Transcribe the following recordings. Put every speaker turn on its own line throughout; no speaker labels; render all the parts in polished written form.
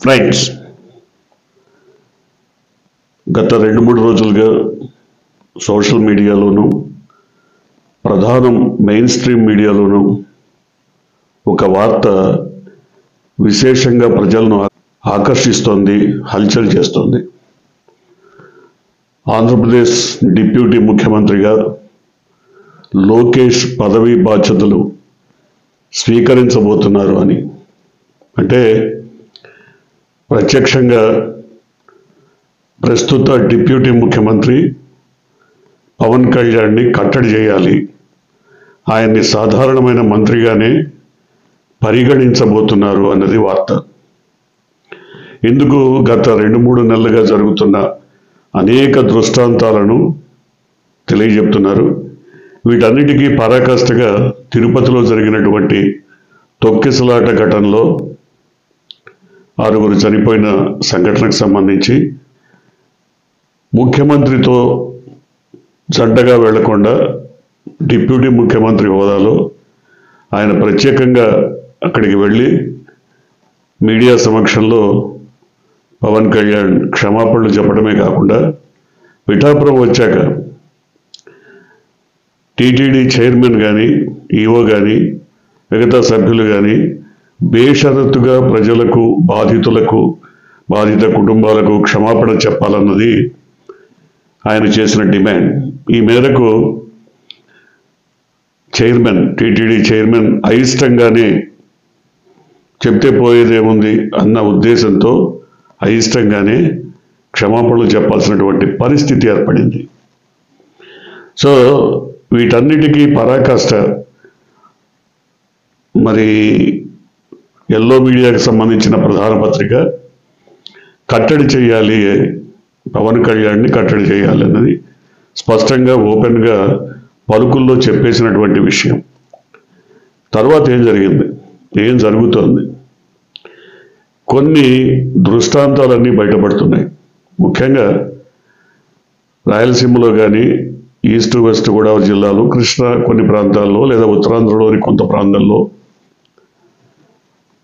Right. గత 2-3 రోజులుగా social మీడియాలోనూ ప్రధానం మెయిన్ స్ట్రీమ్ మీడియాలోనూ ఒక వార్త విశేషంగా ప్రజలను ఆకర్షిస్తోంది, హల్చల్ చేస్తోంది. ఆంధ్రప్రదేశ్ డిప్యూటీ ముఖ్యమంత్రిగా లోకేష్ పదవీ బాధ్యతలు స్వీకరించబోతున్నారు అని. అంటే ప్రత్యక్షంగా ప్రస్తుత డిప్యూటీ ముఖ్యమంత్రి పవన్ కళ్యాణ్ని కట్టడి చేయాలి, ఆయన్ని సాధారణమైన మంత్రిగానే పరిగణించబోతున్నారు అన్నది వార్త. ఇందుకు గత 2-3 నెలలుగా జరుగుతున్న అనేక దృష్టాంతాలను తెలియజెప్తున్నారు. వీటన్నిటికీ పరాకాష్ఠగా తిరుపతిలో జరిగినటువంటి తొక్కిసలాట ఘటనలో 6 చనిపోయిన సంఘటనకు సంబంధించి ముఖ్యమంత్రితో జంటగా వెళ్లకుండా డిప్యూటీ ముఖ్యమంత్రి హోదాలో ఆయన ప్రత్యేకంగా అక్కడికి వెళ్ళి మీడియా సమక్షంలో పవన్ కళ్యాణ్ క్షమాపణలు చెప్పడమే కాకుండా పిఠాపురం వచ్చాక టీటీడీ చైర్మన్ కానీ, ఈఓ కానీ, మిగతా సభ్యులు కానీ బేషరతుగా ప్రజలకు, బాధితులకు, బాధిత కుటుంబాలకు క్షమాపణ చెప్పాలన్నది ఆయన చేసిన డిమాండ్. ఈ మేరకు టీటీడీ చైర్మన్ అయిష్టంగానే చెప్తే పోయేదేముంది అన్న ఉద్దేశంతో అయిష్టంగానే క్షమాపణలు చెప్పాల్సినటువంటి పరిస్థితి ఏర్పడింది. సో వీటన్నిటికీ పరాకాష్ట మరి ఎల్లో మీడియాకి సంబంధించిన ప్రధాన పత్రిక కట్టడి చేయాలి, పవన్ కళ్యాణ్ని కట్టడి చేయాలి అన్నది స్పష్టంగా ఓపెన్గా పలుకుల్లో చెప్పేసినటువంటి విషయం. తర్వాత ఏం జరిగింది, ఏం జరుగుతోంది? కొన్ని దృష్టాంతాలన్నీ బయటపడుతున్నాయి. ముఖ్యంగా రాయలసీమలో కానీ, ఈస్ట్ వెస్ట్ గోదావరి జిల్లాలో, కృష్ణా కొన్ని ప్రాంతాల్లో, లేదా ఉత్తరాంధ్రలోని కొంత ప్రాంతాల్లో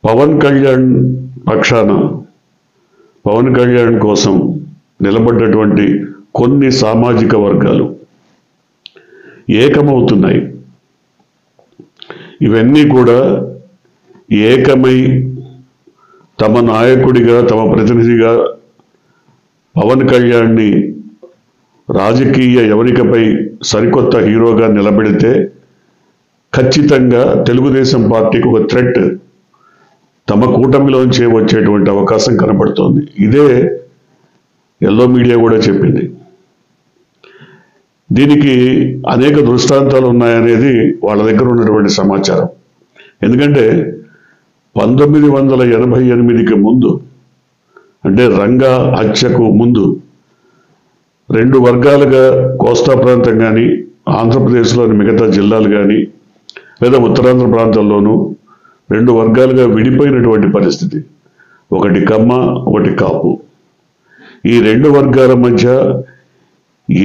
పవన్ కళ్యాణ్ పక్షాన, పవన్ కళ్యాణ్ కోసం నిలబడ్డటువంటి కొన్ని సామాజిక వర్గాలు ఏకమవుతున్నాయి. ఇవన్నీ కూడా ఏకమై తమ నాయకుడిగా, తమ ప్రతినిధిగా పవన్ కళ్యాణ్ని రాజకీయ యవనికపై సరికొత్త హీరోగా నిలబెడితే ఖచ్చితంగా తెలుగుదేశం పార్టీకి ఒక థ్రెట్ తమ కూటమిలోంచే వచ్చేటువంటి అవకాశం కనబడుతోంది. ఇదే ఎల్లో మీడియా కూడా చెప్పింది. దీనికి అనేక దృష్టాంతాలు ఉన్నాయనేది వాళ్ళ దగ్గర ఉన్నటువంటి సమాచారం. ఎందుకంటే 1988కి ముందు, అంటే రంగా హత్యకు ముందు 2 వర్గాలుగా కోస్తా ప్రాంతం కానీ, ఆంధ్రప్రదేశ్లోని మిగతా జిల్లాలు కానీ, లేదా ఉత్తరాంధ్ర ప్రాంతాల్లోనూ 2 వర్గాలుగా విడిపోయినటువంటి పరిస్థితి. ఒకటి కమ్మ, ఒకటి కాపు. ఈ 2 వర్గాల మధ్య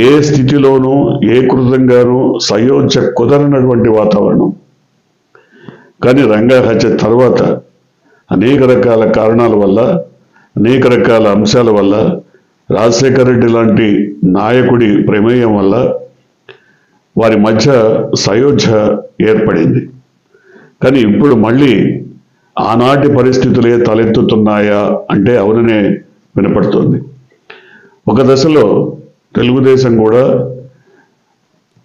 ఏ స్థితిలోనూ, ఏ కృతంగానూ సయోధ్య కుదరనటువంటి వాతావరణం. కానీ రంగా హత్య తర్వాత అనేక రకాల కారణాల వల్ల, అనేక రకాల అంశాల వల్ల, రాజశేఖర రెడ్డి లాంటి నాయకుడి ప్రమేయం వల్ల వారి మధ్య సయోధ్య ఏర్పడింది. కానీ ఇప్పుడు మళ్ళీ ఆనాటి పరిస్థితులే తలెత్తుతున్నాయా అంటే అవుననే వినపడుతుంది. ఒక దశలో తెలుగుదేశం కూడా,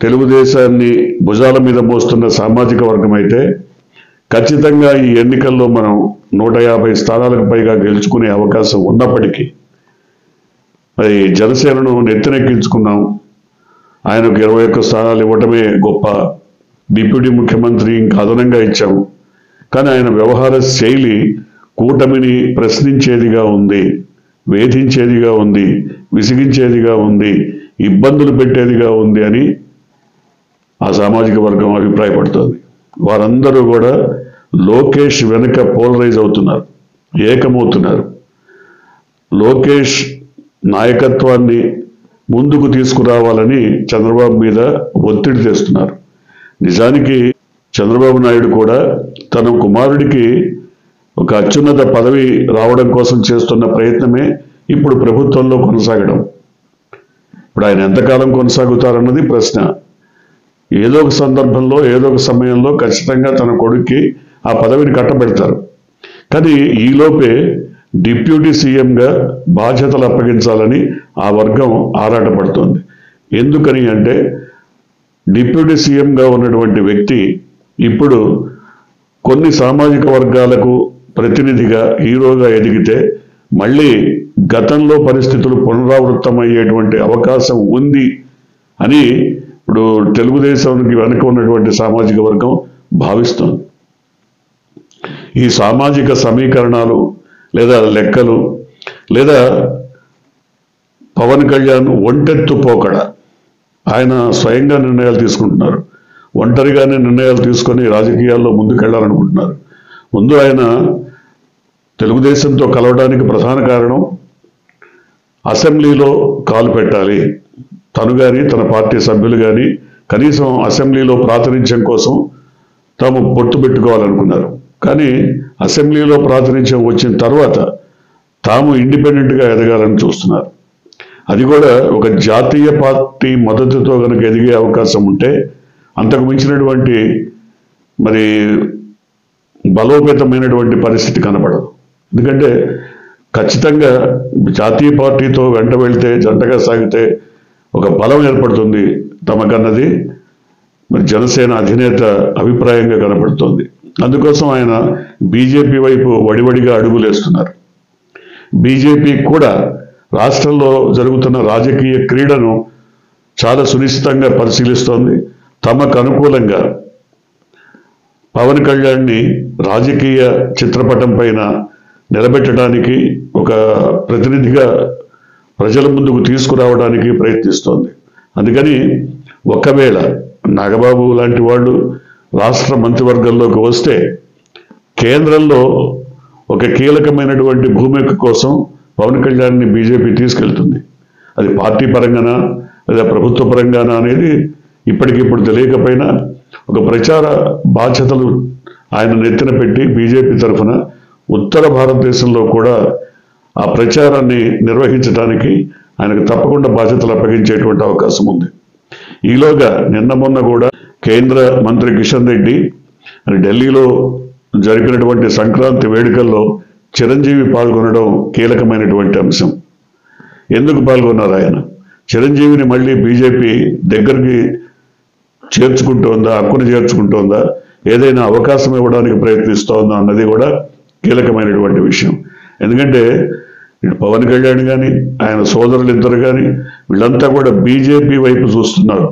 తెలుగుదేశాన్ని భుజాల మీద మోస్తున్న సామాజిక వర్గం అయితే ఖచ్చితంగా ఈ ఎన్నికల్లో మనం 150 స్థానాలకు పైగా గెలుచుకునే అవకాశం ఉన్నప్పటికీ, మరి జనసేనను నెత్తినెక్కించుకున్నాం, ఆయనకు 21 స్థానాలు ఇవ్వటమే గొప్ప, డిప్యూటీ ముఖ్యమంత్రి ఇంకా అదనంగా ఇచ్చాము. కానీ ఆయన వ్యవహార శైలి కూటమిని ప్రశ్నించేదిగా ఉంది, వేధించేదిగా ఉంది, విసిగించేదిగా ఉంది, ఇబ్బందులు పెట్టేదిగా ఉంది అని ఆ సామాజిక వర్గం అభిప్రాయపడుతోంది. వారందరూ కూడా లోకేష్ వెనుక పోలరైజ్ అవుతున్నారు, ఏకమవుతున్నారు. లోకేష్ నాయకత్వాన్ని ముందుకు తీసుకురావాలని చంద్రబాబు మీద ఒత్తిడి తెస్తున్నారు. నిజానికి చంద్రబాబు నాయుడు కూడా తన కుమారుడికి ఒక అత్యున్నత పదవి రావడం కోసం చేస్తున్న ప్రయత్నమే ఇప్పుడు ప్రభుత్వంలో కొనసాగడం. ఇప్పుడు ఆయన ఎంతకాలం కొనసాగుతారన్నది ప్రశ్న. ఏదో ఒక సందర్భంలో ఏదో ఒక సమయంలో ఖచ్చితంగా తన కొడుక్కి ఆ పదవిని కట్టబెడతారు. కానీ ఈలోపే డిప్యూటీ సీఎంగా బాధ్యతలు అప్పగించాలని ఆ వర్గం ఆరాటపడుతోంది. ఎందుకని అంటే డిప్యూటీ సీఎంగా ఉన్నటువంటి వ్యక్తి ఇప్పుడు కొన్ని సామాజిక వర్గాలకు ప్రతినిధిగా హీరోగా ఎదిగితే మళ్ళీ గతంలో పరిస్థితులు పునరావృతమయ్యేటువంటి అవకాశం ఉంది అని ఇప్పుడు తెలుగుదేశానికి వెనుక ఉన్నటువంటి సామాజిక వర్గం భావిస్తుంది. ఈ సామాజిక సమీకరణాలు లేదా లెక్కలు లేదా పవన్ కళ్యాణ్ ఒంటెత్తు పోకడ, ఆయన స్వయంగా నిర్ణయాలు తీసుకుంటున్నారు. ఒంటరిగానే నిర్ణయాలు తీసుకొని రాజకీయాల్లో ముందుకెళ్లాలనుకుంటున్నారు. ముందు ఆయన తెలుగుదేశంతో కలవడానికి ప్రధాన కారణం అసెంబ్లీలో కాలు పెట్టాలి. తను కానీ తన పార్టీ సభ్యులు కానీ కనీసం అసెంబ్లీలో ప్రాతినిధ్యం కోసం తాము పొత్తు పెట్టుకోవాలనుకున్నారు. కానీ అసెంబ్లీలో ప్రాతినిధ్యం వచ్చిన తర్వాత తాము ఇండిపెండెంట్గా ఎదగాలని చూస్తున్నారు. అది కూడా ఒక జాతీయ పార్టీ మద్దతుతో కనుక ఎదిగే అవకాశం ఉంటే అంతకు మించినటువంటి మరి బలోపేతమైనటువంటి పరిస్థితి కనపడదు. ఎందుకంటే ఖచ్చితంగా జాతీయ పార్టీతో వెంట వెళ్తే జంటగా సాగితే ఒక బలం ఏర్పడుతుంది తమకన్నది మరి జనసేన అధినేత అభిప్రాయంగా కనపడుతోంది. అందుకోసం ఆయన బీజేపీ వైపు వడివడిగా అడుగులేస్తున్నారు. బీజేపీ కూడా రాష్ట్రంలో జరుగుతున్న రాజకీయ క్రీడను చాలా సునిశ్చితంగా పరిశీలిస్తోంది. తమకు అనుకూలంగా పవన్ కళ్యాణ్ని రాజకీయ చిత్రపటం పైన నిలబెట్టడానికి ఒక ప్రతినిధిగా ప్రజల ముందుకు తీసుకురావడానికి ప్రయత్నిస్తోంది. అందుకని ఒకవేళ నాగబాబు లాంటి వాళ్ళు రాష్ట్ర మంత్రివర్గంలోకి వస్తే కేంద్రంలో ఒక కీలకమైనటువంటి భూమిక కోసం పవన్ కళ్యాణ్ని బీజేపీ తీసుకెళ్తుంది. అది పార్టీ పరంగానా లేదా ప్రభుత్వ పరంగానా అనేది ఇప్పటికిప్పుడు తెలియకపోయినా ఒక ప్రచార బాధ్యతలు ఆయన నెత్తిన పెట్టి బీజేపీ తరఫున ఉత్తర భారతదేశంలో కూడా ఆ ప్రచారాన్ని నిర్వహించడానికి ఆయనకు తప్పకుండా బాధ్యతలు అప్పగించేటువంటి అవకాశం ఉంది. ఈలోగా నిన్న మొన్న కూడా కేంద్ర మంత్రి కిషన్ రెడ్డి ఢిల్లీలో జరిపినటువంటి సంక్రాంతి వేడుకల్లో చిరంజీవి పాల్గొనడం కీలకమైనటువంటి అంశం. ఎందుకు పాల్గొన్నారు ఆయన? చిరంజీవిని మళ్ళీ బీజేపీ దగ్గరికి చేర్చుకుంటోందా, హక్కును చేర్చుకుంటోందా, ఏదైనా అవకాశం ఇవ్వడానికి ప్రయత్నిస్తోందా అన్నది కూడా కీలకమైనటువంటి విషయం. ఎందుకంటే ఇటు పవన్ కళ్యాణ్ కానీ ఆయన సోదరులు ఇద్దరు కానీ వీళ్ళంతా కూడా బీజేపీ వైపు చూస్తున్నారు.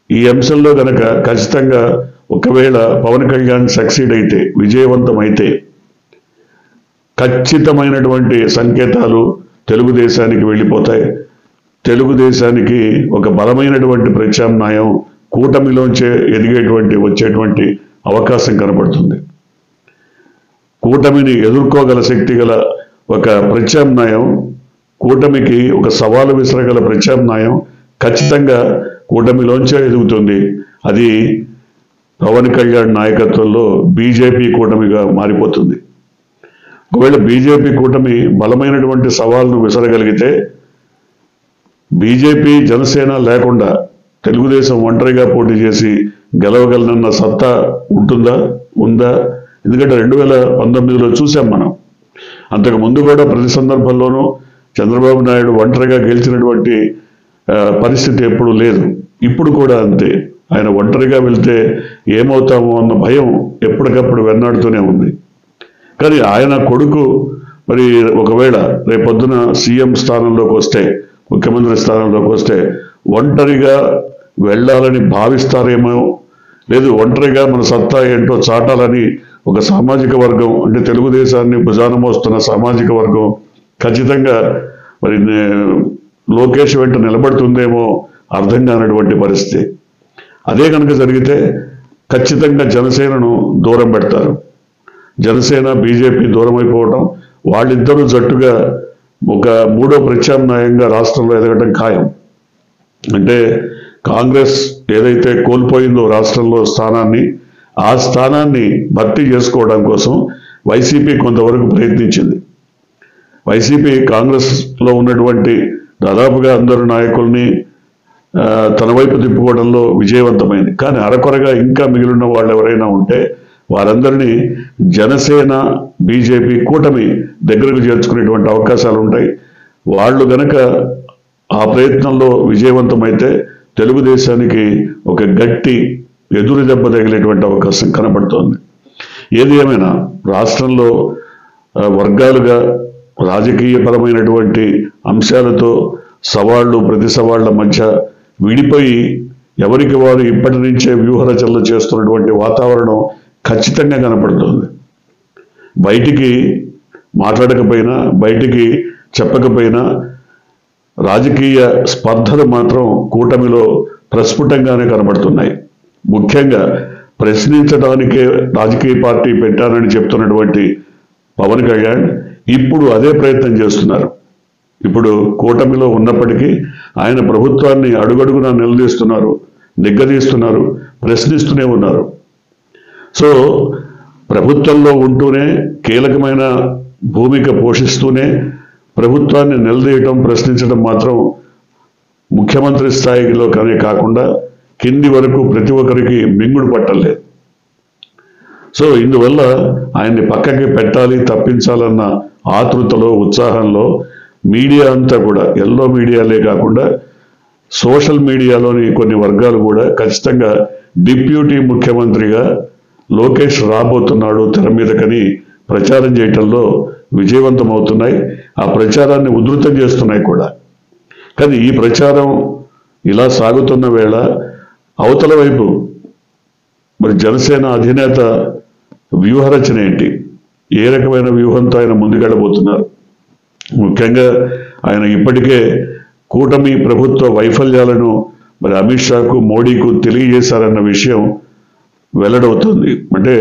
ఈ అంశంలో కనుక ఖచ్చితంగా ఒకవేళ పవన్ కళ్యాణ్ సక్సీడ్ అయితే, విజయవంతమైతే ఖచ్చితమైనటువంటి సంకేతాలు తెలుగుదేశానికి వెళ్ళిపోతాయి. తెలుగుదేశానికి ఒక బలమైనటువంటి ప్రత్యామ్నాయం కూటమిలోంచే వచ్చేటువంటి అవకాశం కనపడుతుంది. కూటమిని ఎదుర్కోగల శక్తి గల ఒక ప్రత్యామ్నాయం, కూటమికి ఒక సవాలు విసరగల ప్రత్యామ్నాయం ఖచ్చితంగా కూటమిలోంచే ఎదుగుతుంది. అది పవన్ కళ్యాణ్ నాయకత్వంలో బీజేపీ కూటమిగా మారిపోతుంది. ఒకవేళ బీజేపీ కూటమి బలమైనటువంటి సవాల్ను విసరగలిగితే బీజేపీ జనసేన లేకుండా తెలుగుదేశం ఒంటరిగా పోటీ చేసి గెలవగలనన్న సత్తా ఉందా? ఎందుకంటే 2019లో చూసాం మనం. అంతకు ముందు కూడా ప్రతి సందర్భంలోనూ చంద్రబాబు నాయుడు ఒంటరిగా గెలిచినటువంటి పరిస్థితి ఎప్పుడూ లేదు. ఇప్పుడు కూడా అంతే. ఆయన ఒంటరిగా వెళ్తే ఏమవుతామో అన్న భయం ఎప్పటికప్పుడు వెన్నాడుతూనే ఉంది. కానీ ఆయన కొడుకు మరి ఒకవేళ రేపొద్దున సీఎం స్థానంలోకి వస్తే, ముఖ్యమంత్రి స్థానంలోకి వస్తే ఒంటరిగా వెళ్ళాలని భావిస్తారేమో, లేదు ఒంటరిగా మన సత్తా ఏంటో చాటాలని ఒక సామాజిక వర్గం, అంటే తెలుగుదేశాన్ని భుజాన మోస్తున్న సామాజిక వర్గం ఖచ్చితంగా మరి లోకేష్ వెంట నిలబడుతుందేమో అర్థం కానటువంటి పరిస్థితి. అదే కనుక జరిగితే ఖచ్చితంగా జనసేనను దూరం పెడతారు. జనసేన బీజేపీ దూరం అయిపోవడం, వాళ్ళిద్దరూ జట్టుగా ఒక మూడో ప్రత్యామ్నాయంగా రాష్ట్రంలో ఎదగడం ఖాయం. అంటే కాంగ్రెస్ ఏదైతే కోల్పోయిందో రాష్ట్రంలో స్థానాన్ని, ఆ స్థానాన్ని భర్తీ చేసుకోవడం కోసం వైసీపీ కొంతవరకు ప్రయత్నించింది. వైసీపీ కాంగ్రెస్లో ఉన్నటువంటి దాదాపుగా అందరు నాయకుల్ని తన వైపు తిప్పుకోవడంలో విజయవంతమైంది. కానీ అరకొరగా ఇంకా మిగిలిన వాళ్ళు ఎవరైనా ఉంటే వారందరినీ జనసేన, బీజేపీ కూటమి దగ్గరకు చేర్చుకునేటువంటి అవకాశాలు ఉంటాయి. వాళ్ళు గనక ఆ ప్రయత్నంలో విజయవంతమైతే తెలుగుదేశానికి ఒక గట్టి ఎదురు దెబ్బ తగిలేటువంటి అవకాశం కనబడుతోంది. ఏది ఏమైనా రాష్ట్రంలో వర్గాలుగా రాజకీయపరమైనటువంటి అంశాలతో సవాళ్లు ప్రతి సవాళ్ల మధ్య విడిపోయి ఎవరికి వారు ఇప్పటి నుంచే వ్యూహరచనలు చేస్తున్నటువంటి వాతావరణం ఖచ్చితంగా కనపడుతుంది. బయటికి మాట్లాడకపోయినా, బయటికి చెప్పకపోయినా రాజకీయ స్పర్ధలు మాత్రం కూటమిలో ప్రస్ఫుటంగానే కనబడుతున్నాయి. ముఖ్యంగా ప్రశ్నించడానికే రాజకీయ పార్టీ పెట్టానని చెప్తున్నటువంటి పవన్ కళ్యాణ్ ఇప్పుడు అదే ప్రయత్నం చేస్తున్నారు. ఇప్పుడు కూటమిలో ఉన్నప్పటికీ ఆయన ప్రభుత్వాన్ని అడుగడుగునా నిలదీస్తున్నారు, నిగ్గదీస్తున్నారు, ప్రశ్నిస్తూనే ఉన్నారు. సో ప్రభుత్వంలో ఉంటూనే కీలకమైన భూమిక పోషిస్తూనే ప్రభుత్వాన్ని నిలదీయటం, ప్రశ్నించడం మాత్రం ముఖ్యమంత్రి స్థాయిలో కానీ కాకుండా కింది వరకు ప్రతి ఒక్కరికి మింగుడు పట్టలేదు. సో ఇందువల్ల ఆయన్ని పక్కకి పెట్టాలి, తప్పించాలన్న ఆతృతలో, ఉత్సాహంలో మీడియా అంతా కూడా, ఎల్లో మీడియాలే కాకుండా సోషల్ మీడియాలోని కొన్ని వర్గాలు కూడా ఖచ్చితంగా డిప్యూటీ ముఖ్యమంత్రిగా లోకేష్ రాబోతున్నాడు తెర మీదకని ప్రచారం చేయటంలో విజయవంతం అవుతున్నాయి. ఆ ప్రచారాన్ని ఉధృతం చేస్తున్నాయి కూడా. కానీ ఈ ప్రచారం ఇలా సాగుతున్న వేళ అవతల వైపు మరి జనసేన అధినేత వ్యూహరచన ఏంటి, ఏ రకమైన వ్యూహంతో ఆయన ముందుకెళ్ళబోతున్నారు? ముఖ్యంగా ఆయన ఇప్పటికే కూటమి ప్రభుత్వ వైఫల్యాలను మరి అమిత్ షాకు, మోడీకు తెలియజేశారన్న విషయం వెల్లడవుతుంది. అంటే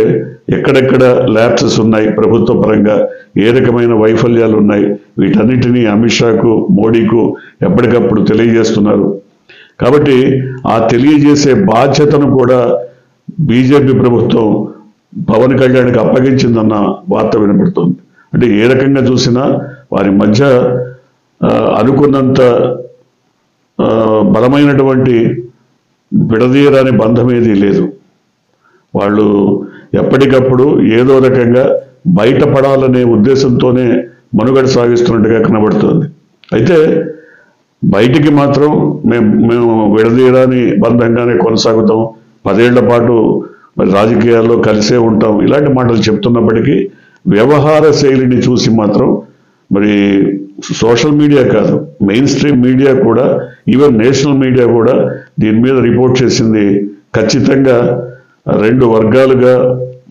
ఎక్కడెక్కడ ల్యాప్సెస్ ఉన్నాయి ప్రభుత్వ పరంగా, ఏ రకమైన వైఫల్యాలు ఉన్నాయి, వీటన్నిటినీ అమిత్ షాకు, మోడీకు ఎప్పటికప్పుడు తెలియజేస్తున్నారు. కాబట్టి ఆ తెలియజేసే బాధ్యతను కూడా బీజేపీ ప్రభుత్వం పవన్ కళ్యాణ్కి అప్పగించిందన్న వార్త వినపడుతుంది. అంటే ఏ రకంగా చూసినా వారి మధ్య అనుకున్నంత బలమైనటువంటి విడదీయరాని బంధం ఏదీ లేదు. వాళ్ళు ఎప్పటికప్పుడు ఏదో రకంగా బయటపడాలనే ఉద్దేశంతోనే మనుగడ సాగిస్తున్నట్టుగా కనబడుతుంది. అయితే బయటికి మాత్రం మేము విడదీయరాని బంధంగానే కొనసాగుతాం, 10 ఏళ్ల పాటు మరి రాజకీయాల్లో కలిసే ఉంటాం, ఇలాంటి మాటలు చెప్తున్నప్పటికీ వ్యవహార శైలిని చూసి మాత్రం మరి సోషల్ మీడియా కాదు, మెయిన్ స్ట్రీమ్ మీడియా కూడా, ఈవెన్ నేషనల్ మీడియా కూడా దీని మీద రిపోర్ట్ చేసింది. ఖచ్చితంగా 2 వర్గాలుగా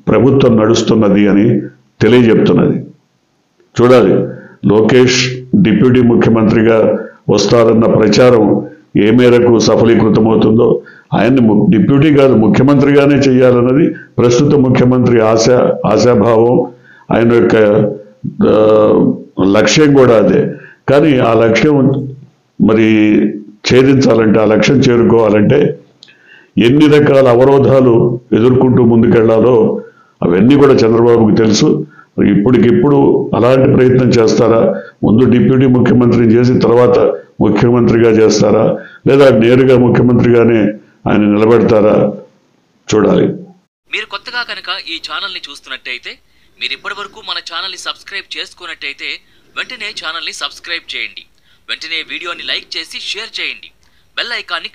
ప్రభుత్వం నడుస్తున్నది అని తెలియజెప్తున్నది. చూడాలి లోకేష్ డిప్యూటీ ముఖ్యమంత్రిగా వస్తారన్న ప్రచారం ఏ మేరకు సఫలీకృతమవుతుందో. ఆయన్ని డిప్యూటీ కాదు, ముఖ్యమంత్రిగానే చేయాలన్నది ప్రస్తుత ముఖ్యమంత్రి ఆశాభావం, ఆయన యొక్క లక్ష్యం కూడా అదే. కానీ ఆ లక్ష్యం మరి ఛేదించాలంటే, ఆ లక్ష్యం చేరుకోవాలంటే ఎన్ని రకాల అవరోధాలు ఎదుర్కొంటూ ముందుకెళ్లాలో అవన్నీ కూడా చంద్రబాబుకి తెలుసు. ఇప్పటికిప్పుడు అలాంటి ప్రయత్నం చేస్తారా, ముందు డిప్యూటీ ముఖ్యమంత్రిని చేసి తర్వాత ముఖ్యమంత్రిగా చేస్తారా, లేదా నేరుగా ముఖ్యమంత్రిగానే ఆయన నిలబెడతారా చూడాలి.
మీరు కొత్తగా కనుక ఈ ఛానల్ని చూస్తున్నట్టయితే, మీరు ఇప్పటివరకు మన ఛానల్ని సబ్స్క్రైబ్ చేసుకున్నట్టయితే వెంటనే ఛానల్ని సబ్స్క్రైబ్ చేయండి. వెంటనే వీడియోని లైక్ చేసి షేర్ చేయండి. బెల్ ఐకాన్ని